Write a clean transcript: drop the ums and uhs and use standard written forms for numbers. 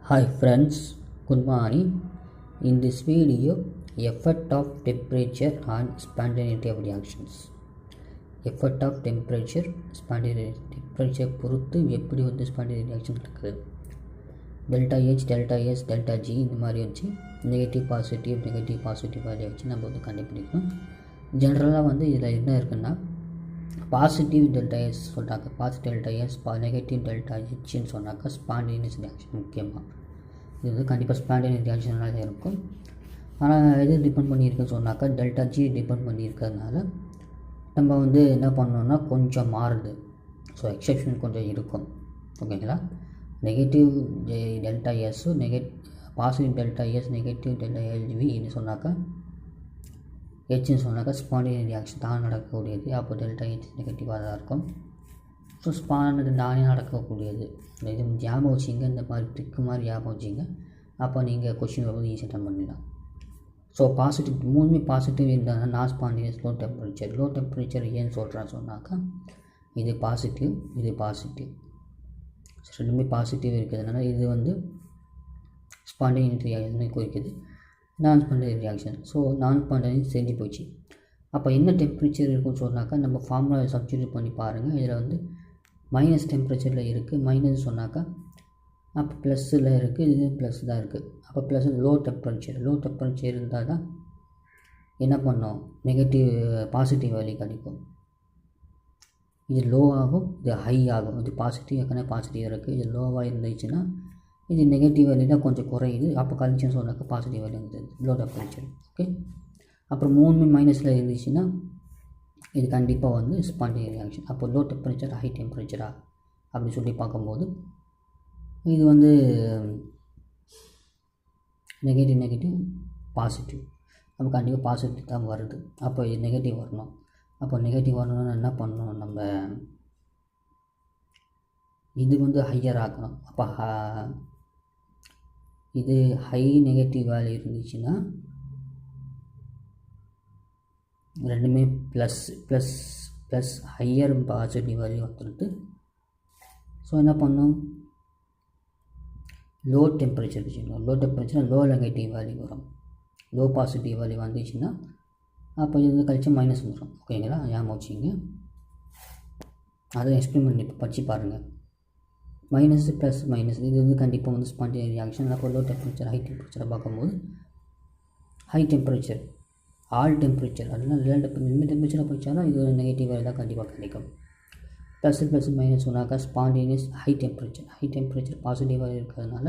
Hi friends, good morning. In this video, effect of temperature on spontaneity of reactions. Effect of temperature, spontaneity temperature பொறுத்து எப்படி வந்து spontaneity reaction நடக்குது. Delta H, delta S, delta G இந்த மாதிரி வச்சு negative positive வேலையை வச்சு நம்ம வந்து கண்டுபிடிக்கணும். ஜென்ரலாக வந்து இதில் என்ன இருக்குன்னா பாசிட்டிவ் டெல்டா எஸ் சொல்கிறாங்க, positive delta S, negative delta ஹெச்ன்னு சொன்னாக்கா ஸ்பான்டேனியஸ் ரியாக்ஷன் முக்கியமாக இது வந்து கண்டிப்பாக ஸ்பான்டேனியஸ் ரியாக்ஷனாக இருக்கும். ஆனால் எது டிபெண்ட் பண்ணியிருக்குன்னு சொன்னாக்கா டெல்டா ஜி டிபெண்ட் பண்ணியிருக்கிறதுனால நம்ம வந்து என்ன பண்ணோன்னா கொஞ்சம் மாறுது. ஸோ எக்ஸெப்ஷன் கொஞ்சம் இருக்கும். ஓகேங்களா? Negative delta S positive delta S, negative delta எல்வின்னு சொன்னாக்கா ஹெச்ன்னு சொன்னாக்கா ஸ்பான்டேனியஸ் ரியாக்ஷன் தான் நடக்கக்கூடியது. அப்போ டெல்டா ஹெச் நெகட்டிவாக தான் இருக்கும். ஸோ ஸ்பான்டேனியஸ் தானே நடக்கக்கூடியது. இது ஞாபகம் வச்சிங்க, இந்த மாதிரி ட்ரிக்கு மாதிரி ஞாபகம் வச்சிங்க. அப்போ நீங்கள் கொஷின் வந்து ஈஸியாக டன் பண்ணிடலாம். ஸோ பாசிட்டிவ் மூணுமே பாசிட்டிவ் இருந்தாங்கன்னா நான் ஸ்பான்டேனியஸ் லோ டெம்பரேச்சர் ஏன்னு சொல்கிறேன்னு சொன்னாக்கா இது பாசிட்டிவ், இது பாசிட்டிவ், ரெண்டுமே பாசிட்டிவ் இருக்கிறதுனால இது வந்து ஸ்பான்டேனியஸ் ரியாக்ஷன் குறிக்குது. நான் ஸ்பான்டேனியஸ் ரியாக்ஷன். ஸோ நான் ஸ்பான்டேனியஸ் செஞ்சு போச்சு. அப்போ என்ன டெம்பரேச்சர் இருக்குன்னு சொன்னாக்கா நம்ம ஃபார்முலா சப்ஸ்டிட்யூட் பண்ணி பாருங்கள். இதில் வந்து மைனஸ் டெம்பரேச்சரில் இருக்குது. மைனஸ் சொன்னாக்கா அப்போ ப்ளஸ்ஸில் இருக்குது, இது ப்ளஸ் தான் இருக்குது. அப்போ ப்ளஸ் லோ டெம்பரேச்சர் இருந்தால் தான் என்ன பண்ணோம், நெகட்டிவ் பாசிட்டிவ் வேல்யூ கிடைக்கும். இது லோ ஆகும், இது ஹை ஆகும். இது பாசிட்டிவ் ஏற்கனவே பாசிட்டிவ் இருக்குது. இது லோவாக இருந்துச்சுன்னா இது நெகட்டிவ் வேல்யூ தான் கொஞ்சம் குறையுது. அப்போ கழிச்சுன்னு சொன்னாக்கா பாசிட்டிவ் வேல்யூ இருந்தது லோ டெம்பரேச்சர். ஓகே, அப்புறம் மூணுமே மைனஸில் இருந்துச்சுன்னா இது கண்டிப்பாக வந்து ஸ்பான்டேனியஸ் ரியாக்ஷன். அப்போ லோ டெம்பரேச்சர் ஹை டெம்பரேச்சரா அப்படின்னு சொல்லி பார்க்கும்போது இது வந்து நெகட்டிவ் பாசிட்டிவ். நம்ம கண்டிப்பாக பாசிட்டிவ் தான் வருது. அப்போ இது நெகட்டிவ் வரணும். அப்போ நெகட்டிவ் வரணும்னா என்ன பண்ணணும், நம்ம இது வந்து ஹையர் ஆக்கணும். அப்போ இது ஹை நெகட்டிவ் வேல்யூ இருந்துச்சுன்னா ரெண்டுமே ப்ளஸ் ஹையர் பாசிட்டிவ் வேல்யூ வந்துட்டு ஸோ என்ன பண்ணும், லோ டெம்பரேச்சர் வச்சுக்கணும். Low temperature low negative value வரும். லோ பாசிட்டிவ் வேல்யூ வந்துச்சுன்னா அப்போ இது கழிச்சு மைனஸ் வந்துடும். ஓகேங்களா? ஞாபகம் வச்சுங்க. அதை எக்ஸ்பெரிமெண்ட் இப்போ படித்து பாருங்கள். மைனஸ் ப்ளஸ் மைனஸ் இது வந்து கண்டிப்பாக வந்து ஸ்பான்டேனியஸ் ரியாக்ஷன். அப்போ லோ டெம்பரேச்சர் ஹை டெம்பரேச்சரை பார்க்கும்போது ஹை டெம்பரேச்சர் ஆல் டெம்பரேச்சர் அதனால் எந்த டெம்பரேச்சராக போயிடுச்சாலும் இது ஒரு நெகட்டிவ் வேல்யூ தான் கண்டிப்பாக கிடைக்கும். ப்ளஸ் மைனஸ் சொன்னாக்கா ஸ்பான்டேனியஸ் ஹை டெம்பரேச்சர் பாசிட்டிவாக இருக்கிறதுனால